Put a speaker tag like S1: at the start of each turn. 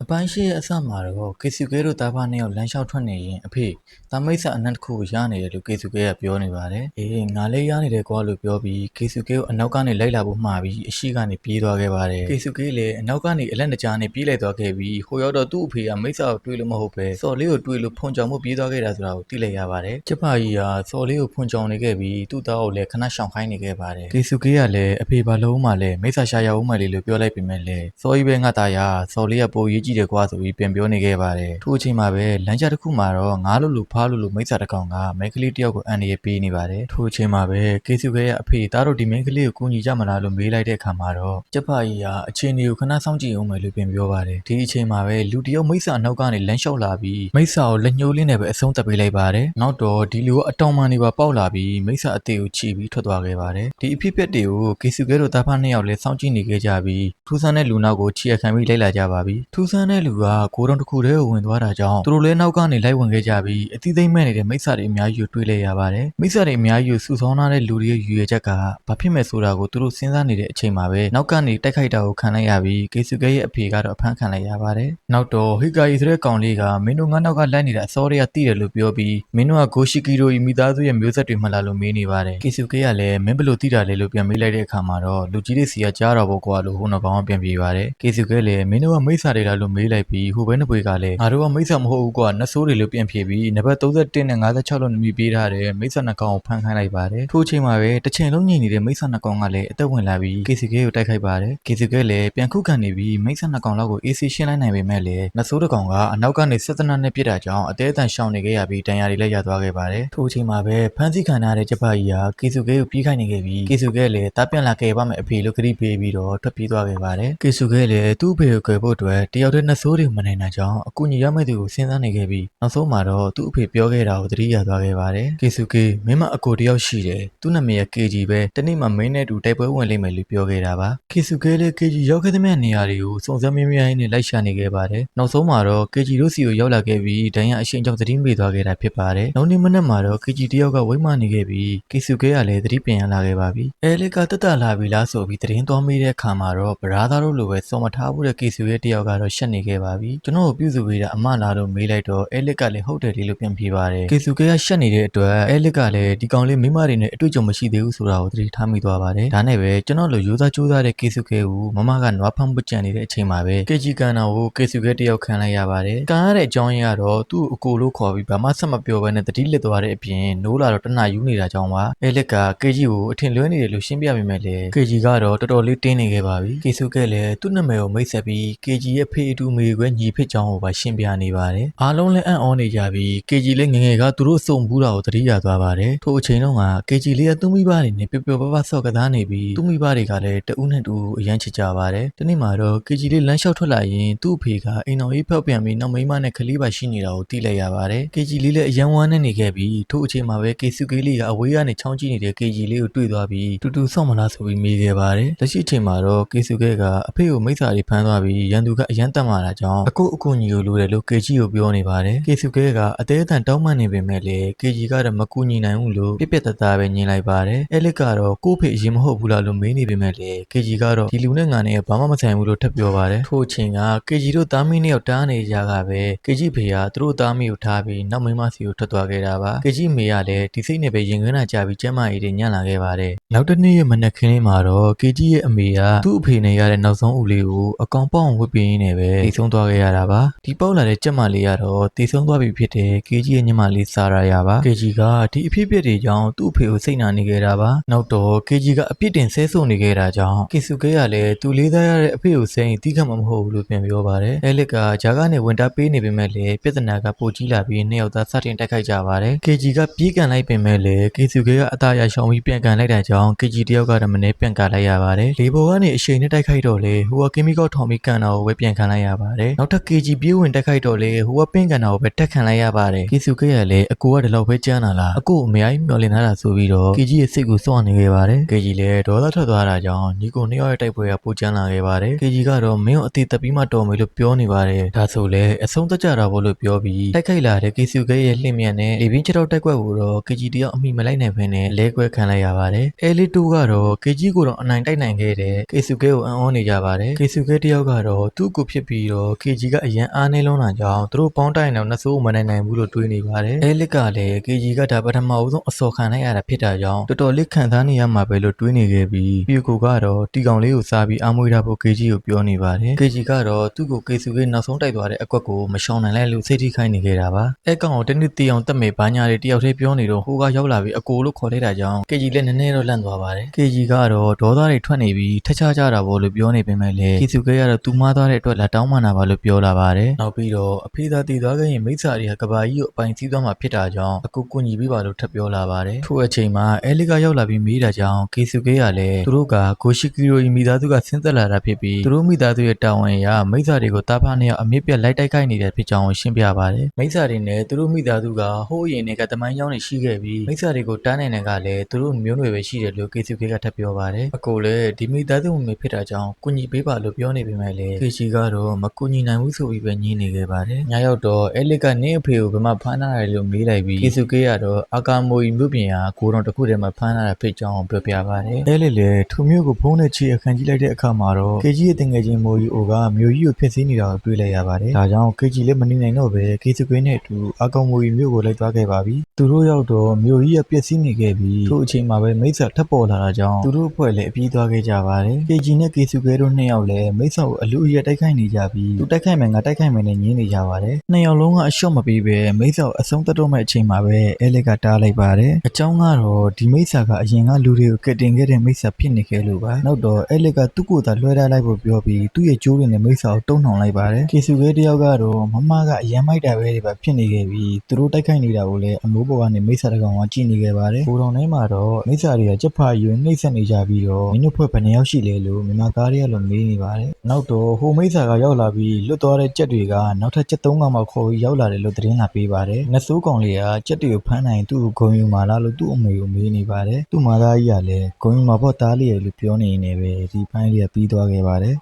S1: အပိုင်းရှိရဲ့အစမှာတော့ကေစုကဲတို့တားဖာနှစ်ယောက်လမ်းလျှောက်ထွက်နေရင်အဖေတာမိတ်ဆာအနက်တစ်ခုကိုရနေတယ်လို့ကေစုကဲကပြောနေပါတယ်။အေးငါလေးရနေတယ်ကွာလို့ပြောပြီးကေစုကဲကိုအနောက်ကနေလိုက်လာဖို့မှားပြီးအရှိကနေပြေးသွားခဲ့ပါတယ်။ကေစုကဲလည်းအနောက်ကနေအလက်နကြားနဲ့ပြေးလိုက်သွားခဲ့ပြီးဟိုရောက်တော့သူ့အဖေကမိတ်ဆာကိုတွေ့လို့မဟုတ်ပဲစော်လေးကိုတွေ့လို့ဖုန်ကြောင်မှုပြေးသွားခဲ့တာဆိုတာကိုသိလိုက်ရပါတယ်။ကျဖာကြီးကစော်လေးကိုဖုန်ကြောင်နေခဲ့ပြီးသူ့သားကိုလည်းခဏရှောင်ခိုင်းနေခဲ့ပါတယ်။ကေစုကဲကလည်းအဖေဘာလို့မှလည်းမိတ်ဆာရှာရအောင်မလေးလို့ပြောလိုက်ပေမဲ့လည်းစော်ကြီးပဲငါသားရစော်လေးကပိုရေးကြည့်တယ်ကွာဆိုပြီးပြန်ပြောနေခဲ့ပါတယ်ထို့အချိန်မှာပဲလမ်းကြားတစ်ခုမှာတော့ငားလို့ဖားလို့မိတ်ဆာတစ်ကောင်ကမိန်းကလေးတယောက်ကိုအန်ရပေးနေပါတယ်ထို့အချိန်မှာပဲကေစုကဲရဲ့အဖေသားတို့ဒီမိန်းကလေးကိုကူညီကြမလားလို့မေးလိုက်တဲ့အခါမှာတော့ကျဖာကြီးကအခြေအနေကိုခဏစောင့်ကြည့်အောင်မယ်လို့ပြန်ပြောပါတယ်ဒီအချိန်မှာပဲလူတယောက်မိတ်ဆာနောက်ကနေလမ်းလျှောက်လာပြီးမိတ်ဆာကိုလက်ညှိုးလင်းနဲ့ပဲအဆုံးသတ်ပေးလိုက်ပါတယ်နောက်တော့ဒီလူကအတောင်မှန်နေပါပေါက်လာပြီးမိတ်ဆာအသေးကိုချီပြီးထွက်သွားခဲ့ပါတယ်ဒီအဖြစ်အပျက်တွေကိုကေစုကဲတို့တားဖာနှစ်ယောက်လည်းစောင့်ကြည့်နေခဲ့ကြပြီးထူးဆန်းတဲ့လူနောက်ကိုချီရခံပြီးလိုက်လာကြပါပြီထူးဆန်းတဲ့လူကကိုရုံတစ်ခုတည်းကိုဝင်သွားတာကြောင့်သူတို့လည်းနောက်ကနေလိုက်ဝင်ခဲ့ကြပြီးအသီးသိမ့်မဲ့နေတဲ့မိစ္ဆာတွေအများကြီးကိုတွေ့လိုက်ရပါတယ်မိစ္ဆာတွေအများကြီးကိုစုဆောင်းထားတဲ့လူတွေရဲ့ရည်ရွယ်ချက်ကဘာဖြစ်မဲ့ဆိုတာကိုသူတို့စဉ်းစားနေတဲ့အချိန်မှာပဲနောက်ကနေတိုက်ခိုက်တာကိုခံလိုက်ရပြီးကေစုကဲရဲ့အဖေကတော့အဖမ်းခံလိုက်ရပါတယ်နောက်တော့ဟီကာရီဆိုတဲ့ကောင်လေးကမင်းတို့ငါနောက်ကလိုက်နေတဲ့အစောတွေကတိတယ်လို့ပြောပြီးမင်းတို့ကဂိုရှိကီရိုမိသားစုရဲ့မျိုးဆက်တွေမှလာလို့မေးနေပါတယ်ကေစုကဲကလည်းမင်းဘယ်လိုတိတာလဲလို့ပြန်မေးလိုက်တဲ့အခါမှာတော့လူကြီးတွေစီကကြားတော့ဘောကွာလို့ဟိုနှကောင်ကပြန်ပြေးပါတယ်ကေစုကဲလည်းမင်းတို့ကမိစ္ဆာတွေလားလို့မေးလိုက်ပြီးဟိုဘဲနှစ်ပွေကလည်းငါတို့ကမိစ္ဆာမဟုတ်ဘူးကွာနတ်ဆိုးတွေလို့ပြန်ဖြေပြီးနံပါတ်31နဲ့56လို့နမည်ပေးထားတဲ့မိစ္ဆာနှစ်ကောင်ကိုဖမ်းခိုင်းလိုက်ပါတယ်ထို့အချိန်မှာပဲတစ်ချိန်လုံးညင်နေတဲ့မိစ္ဆာနှစ်ကောင်ကလည်းအသက်ဝင်လာပြီးကေစီကဲကိုတိုက်ခိုက်ပါတယ်ကေစီကဲလည်းပြန်ခုခံနေပြီးမိစ္ဆာနှစ်ကောင်လောက်ကိုအေးစီရှင်းလိုက်နိုင်ပေမဲ့လည်းနတ်ဆိုးတစ်ကောင်ကအနောက်ကနေဆက်သနာနဲ့ပြစ်တာကြောင့်အသေးအတန်ရှောင်နေခဲ့ရပြီးတန်ရာတွေလည်းရသွားခဲ့ပါတယ်ထို့အချိန်မှာပဲဖမ်းဆီးခံရတဲ့ကျပကြီးကကေစုကဲကိုပြေးခိုင်းနေခဲ့ပြီးကေစုကဲလည်းတားပြန်လာခဲ့ပါမယ်အဖေလို့ခရီးပေးပြီးတော့ထွက်ပြေးသွားခဲ့ပါတယ်ကေစုကဲလည်းသူ့အဖေကိုကြွယ်ဖို့အတွက်တယောက်တည်းနတ်ဆိုးတွေမနိုင်တာကြောင့်အကူညီရမယ့်သူကိုစဉ်းစားနေခဲ့ပြီးနောက်ဆုံးမှာတော့သူ့အဖေပြောခဲ့တာကိုသတိရသွားခဲ့ပါတယ်ကေစုကေမင်းမအကိုတယောက်ရှိတယ်သူ့နာမည်က KG ပဲတနေ့မှမင်းနဲ့တူတိုက်ပွဲဝင်လိမ့်မယ်လို့ပြောခဲ့တာပါကေစုကေလည်း KG ရောက်ခဲ့တဲ့နေရာတွေကိုစုံစမ်းမင်းများနဲ့လိုက်ရှာနေခဲ့ပါတယ်နောက်ဆုံးမှာတော့ KG တို့စီကိုရောက်လာခဲ့ပြီးဒဏ်ရာအရှိန်ကြောင့်သတိမေ့သွားခဲ့တာဖြစ်ပါတယ်နောက်နေ့မနက်မှာတော့ KG တယောက်ကဝိမ့်မနေခဲ့ပြီးကေစုကေကလည်းသတိပြန်ရလာခဲ့ပါပြီအဲလစ်ကတက်တာလာပြီလားဆိုပြီးသတင်းသွားမေးတဲ့အခါမှာတော့ဗရာသားတို့လိုပဲစုံမထားဘူးတဲ့ကေစုရဲ့တယောက်ကတော့ရှက်နေခဲ့ပါပြီကျွန်တော်ကိုပြုစုပေးတာအမလာတော့မေးလိုက်တော့အဲလစ်ကလည်းဟုတ်တယ်လေလို့ပြန်ပြေးပါတယ်ကေစုကေကရှက်နေတဲ့အတွက်အဲလစ်ကလည်းဒီကောင်လေးမိမတွေနဲ့အတွေ့အကြုံမရှိသေးဘူးဆိုတာကိုသတိထားမိသွားပါတယ်ဒါနဲ့ပဲကျွန်တော်လိုရိုးသားကြိုးစားတဲ့ကေစုကေကိုမမကနွားဖမ်းပကြံနေတဲ့အချိန်မှာပဲကေဂျီကန်နာကိုကေစုကေတယောက်ခံလိုက်ရပါတယ်ကန်ရတဲ့အကြောင်းရင်းကတော့သူ့အကိုလို့ခေါ်ပြီးဘာမှဆက်မပြောဘဲနဲ့သတိလစ်သွားတဲ့အပြင်နိုးလာတော့တနယူးနေတာကြောင့်ပါအဲလစ်ကကေဂျီကိုအထင်လွဲနေတယ်လို့ရှင်းပြပေးမယ်လေကေဂျီကတော့တော်တော်လေးတင်းနေခဲ့ပါပြီကေစုကေလည်းသူ့နာမည်ကိုမိတ်ဆက်ပြီးကေဂျီရဲ့ဖေးအတူမေခွဲညီဖြစ်ကြောင်းကိုပါရှင်းပြနေပါတယ်အားလုံးလည်းအံ့ဩနေကြပြီးကေဂျီလည်းငငယ်ကသူတို့စုံဘူးတာကိုသတိရသွားပါတယ်ထို့အချိန်တုန်းကကေဂျီလေးကသူ့မိဘတွေနဲ့ပျော်ပျော်ပါးပါးဆော့ကစားနေပြီးသူ့မိဘတွေကလည်းတဦးနဲ့တူအရန်ချစ်ကြပါတယ်ဒီနေ့မှာတော့ကေဂျီလေးလမ်းလျှောက်ထွက်လာရင်သူ့အဖေကအိမ်တော်ကြီးဖောက်ပြန်ပြီးနောက်မိန်းမနဲ့ကလေးပါရှိနေတာကိုသိလိုက်ရပါတယ်ကေဂျီလေးလည်းအရန်ဝမ်းနဲ့နေခဲ့ပြီးထို့အချိန်မှာပဲကေစုကေလေးကအဝေးကနေချောင်းကြည့်နေတဲ့ကေဂျီလေးကိုတွေ့သွားပြီးတူတူဆော့မလားဆိုပြီးမေးခဲ့ပါတယ်လက်ရှိအချိန်မှာတော့ကေစုကေကအဖေကိုမိစ္ဆာတွေဖမ်းသွားပြီးရန်သူကအရန်တက်မာတာကြောင့်အကူညီကိုလိုတယ်လို့ကေဂျီကိုပြောနေပါတယ်ကေစုကေကအသေးအတန်တောင်းပန်နေပေမဲ့လည်းကေဂျီကတော့မကူညီနိုင်ဘူးလို့ပြက်တသားပဲညင်လိုက်ပါတယ်အဲလစ်ကတော့ကို့ဖေအရင်မဟုတ်ဘူးလားလို့မေးနေပေမဲ့လည်းကေဂျီကတော့ဒီလူနဲ့ငါနဲ့ဘာမှမဆိုင်ဘူးလို့ထပ်ပြောပါတယ်ထို့အချိန်ကကေဂျီတို့သားမင်းနဲ့ရောက်တားနေကြကပဲကေဂျီဖေကသူတို့သားမင်းကိုထားပြီးနောက်မိန်းမစီကိုထွက်သွားခဲ့တာပါကေဂျီမေကလည်းဒီစိတ်နဲ့ပဲရင်ခွင်းလာကြပြီးကျမ်းမာရေးတွေညံ့လာခဲ့ပါတယ်နောက်တစ်နေ့ရဲ့မနက်ခင်းလေးမှာတော့ကေဂျီရဲ့အမေကသူ့အဖေနဲ့ရတဲ့နောက်ဆုံးဦးလေးကိုအကောင်ပေါအောင်ဝစ်ပေးရင်းနဲ့ပဲတိတ်ဆုံးသွားခဲ့ရတာပါဒီပေါက်လာတဲ့ကျက်မလေးကတော့တိတ်ဆုံးသွားပြီဖြစ်တဲ့ကေဂျီရဲ့ညီမလေးစာရာယာပါကေဂျီကဒီအဖြစ်အပျက်တွေကြောင့်သူ့အဖေကိုစိတ်နာနေခဲ့တာပါနောက်တော့ကေဂျီကအပြစ်တင်ဆဲဆိုနေခဲ့တာကြောင့်ကေစုကေကလည်းသူလေးသားရတဲ့အဖေကိုစိတ်တီးခတ်မှာမဟုတ်ဘူးလို့ပြန်ပြောပါတယ်အဲလစ်ကဂျာကနေဝင်တာပေးနေပေမဲ့လည်းပြဿနာကပိုကြီးလာပြီးနှစ်ယောက်သားစတင်တိုက်ခိုက်ကြပါတယ်ကေဂျီကပြေးကန်လိုက်ပေမဲ့လည်းကေစုကေကအသားရရှောင်ပြီးပြန်ကန်လိုက်တာကြောင့်ကေဂျီတယောက်ကတော့မနေပြန်ကန်လိုက်ရပါတယ်လေဘောကနေအရှိန်နဲ့တိုက်ခိုက်တော့လေဟိုကကင်မီကောထောင်ပြီးကန်တာကိုပဲပြန်ကန်လိုက်ရပါတယ်နောက်ထပ်ကေဂျီပြေးဝင်တိုက်ခိုက်တော့လေဟိုကပင့်ကန်တာကိုပဲတက်ခံလိုက်ရပါတယ်ကေစုကေကလည်းအကူကဒီလောက်ပဲကြမ်းလာလားအကူအများကြီးမျောလင်ထားတာဆိုပြီးတော့ကေဂျီရဲ့စိတ်ကိုစွန့်နေခဲ့ပါတယ်ကေဂျီလည်းဒေါသထွက်သွားတာကြောင့်ညီကိုနှစ်ယောက်ရဲ့တိုက်ပွဲကပိုကျန်းလာခဲ့ပါတယ်ကေဂျီကတော့မင်းကိုအသေးသက်ပြီးမှတော်မယ်လို့ပြောနေပါတယ်ဒါဆိုလည်းအဆုံးသတ်ကြတာပေါ့လို့ပြောပြီးတိုက်ခိုက်လာတဲ့ကေစုကေရဲ့လှင့်မြန်နဲ့လေပြင်းချတော့တိုက်ကွက်ကိုတော့ကေဂျီတယောက်အမိမလိုက်နိုင်ဘဲနဲ့လဲကွဲခံလိုက်ရပါတယ်အဲလီတူကတော့ကေဂျီကိုတော့အနိုင်တိုက်နိုင်ခဲ့တယ်ကေစုကေကိုအံ့ဩနေကြပါတယ်ကေစုကေတယောက်ကတော့သူ့ကိုဖြစ်ပြီး ပြီးတော့ KG ကအရန်အားနေလုံးတာကြောင့်သူတို့ပေါင်းတိုက်နေတော့နှစ်စိုးမနိုင်နိုင်ဘူးလို့တွေးနေပါတယ်အဲလစ်ကလည်း KG ကဒါပထမဦးဆုံးအစော်ခံလိုက်ရတာဖြစ်တာကြောင့်တော်တော်လေးခံစားနေရမှာပဲလို့တွေးနေခဲ့ပြီးပြူကိုကတော့တီကောင်လေးကိုစားပြီးအားမွေးထားဖို့ KG ကိုပြောနေပါတယ် KG ကတော့သူ့ကိုကေဆူကေနောက်ဆုံးတိုက်သွားတဲ့အကွက်ကိုမရှောင်နိုင်လိုက်လို့စိတ်ထိခိုက်နေခဲ့တာပါအဲကောင်ကိုတနည်းတီအောင်တက်မေဘာညာတွေတယောက်တည်းပြောနေတော့ဟိုကရောက်လာပြီးအကိုလို့ခေါ်လိုက်တာကြောင့် KG လည်းနည်းနည်းတော့လန့်သွားပါတယ် KG ကတော့ဒေါသတွေထွက်နေပြီးထချကြတာပေါ့လို့ပြောနေပေမဲ့လည်းကေဆူကေကတော့သူမသွားတဲ့အတွက်လက်တောင်းမှန်တာပါလို့ပြောလာပါတယ်နောက်ပြီးတော့အဖေသာတည်သွားခဲ့ရင်မိစ္ဆာတွေကကဘာကြီးကိုအပိုင်စီးသွားမှာဖြစ်တာကြောင့်အကူကူညီပေးပါလို့ထပ်ပြောလာပါတယ်ထို့အချိန်မှာအဲလစ်ကရောက်လာပြီးမေးတာကြောင့်ကေဆူကေကလည်းသူတို့ကဂိုရှိကီရိုမိသားစုကဆင်းသက်လာတာဖြစ်ပြီးသူတို့မိသားစုရဲ့တာဝန်အရမိစ္ဆာတွေကိုတာဖာနဲ့အမြင့်ပြတ်လိုက်တိုက်ခိုက်နေတဲ့ဖြစ်ကြောင်းရှင်းပြပါတယ်မိစ္ဆာတွေနဲ့သူတို့မိသားစုကဟိုးအရင်ကတမိုင်းကြောင်းတွေရှိခဲ့ပြီးမိစ္ဆာတွေကိုတားနိုင်တဲ့ကလည်းသူတို့မျိုးနွယ်ပဲရှိတယ်လို့ကေဆူကေကထပ်ပြောပါတယ်အကိုလည်းဒီမိသားစုဝင်ဖြစ်တာကြောင့်ကူညီပေးပါလို့ပြောနေပေမဲ့လည်းကေရှီကတော့မကူညီနိုင်ဘူးဆိုပြီးပဲညင်းနေခဲ့ပါတယ်ညရောက်တော့အဲလစ်ကနင်းအဖေကိုဘယ်မှာဖမ်းထားတယ်လို့မေးလိုက်ပြီးကေဆူကေကတော့အာကာမိုရီမြို့ပြင်ဟာကိုတော်တစ်ခုတည်းမှာဖမ်းထားတာဖြစ်ကြောင်းပြောပြပါတယ်အဲလစ်လည်းထူမျိုးကိုဖုံးနဲ့ချီအခန်းကြီးလိုက်တဲ့အခါမှာတော့ KG ရဲ့တငယ်ချင်းမိုရီအိုကမြို့ကြီးကိုဖျက်ဆီးနေတာကိုတွေ့လိုက်ရပါတယ်ဒါကြောင့် KG လည်းမနေနိုင်တော့ပဲကေဆူကေနဲ့အတူအာကာမိုရီမြို့ကိုလိုက်သွားခဲ့ပါပြီသူတို့ရောက်တော့မြို့ကြီးကပျက်စီးနေခဲ့ပြီးထို့အချိန်မှာပဲမိစ္ဆာထပ်ပေါ်လာတာကြောင့်သူတို့အဖွဲ့လည်းအပြေးသွားခဲ့ကြပါတယ် KG နဲ့ကေဆူကေတို့နှစ်ယောက်လည်းမိစ္ဆာကိုအလူအယက်တိုက်ခိုက်နေကြပြီးသူတိုက်ခိုက်မယ်ငါတိုက်ခိုက်မယ်နဲ့ညင်းနေကြပါတယ်နှစ်ယောက်လုံးကအရှော့မပေးပဲမိစ္ဆာကိုအဆုံးသတ်တော့မဲ့အချိန်မှာပဲအဲလစ်ကတားလိုက်ပါတယ်အကြောင်းကတော့ဒီမိစ္ဆာကအရင်ကလူတွေကိုကက်တင်ခဲ့တဲ့မိစ္ဆာဖြစ်နေခဲ့လို့ပါနောက်တော့အဲလစ်ကသူ့ကိုယ်သာလွှဲထားလိုက်ဖို့ပြောပြီးသူ့ရဲ့ကြိုးတွေနဲ့မိစ္ဆာကိုတုံ့နှောင်လိုက်ပါတယ်ကေဆူကေတယောက်ကတော့မမကအရန်မိုက်တာပဲတွေပါဖြစ်နေခဲ့ပြီးသူတို့တိုက်ခိုက်နေတာကိုလည်းအမိုးပေါ်ကနေမိစ္ဆာတကောင်ကကြည့်နေခဲ့ပါတယ်ကိုတော်ထဲမှာတော့မိစ္ဆာတွေကကြက်ဖာယူနှိမ့်ဆက်နေကြပြီးတော့မင်းတို့ဖွဲ့ဘယ်နှယောက်ရှိလဲလို့မြန်မာကားတွေကလည်းမေးနေပါတယ်နောက်တော့ဟိုမိစ္ဆာကရောက်လာပြီးလွတ်သွားတဲ့ကြက်တွေကနောက်ထပ်ကြက်၃ကောင်မှခေါ်ပြီးရောက်လာတယ်လို့သတင်းလာပေးပါတယ်နဆိုးကောင်လေးကကြက်တွေကိုဖမ်းနိုင်သူ့ကိုဂုံယူမာလားလို့သူ့အမေကိုမေးနေပါတယ်သူ့မသားကြီးကလည်းဂုံယူမှာပေါ့သားလေးရလို့ပြောနေနေပဲဒီပိုင်းလေးကပြီးသွားခဲ့ပါတယ်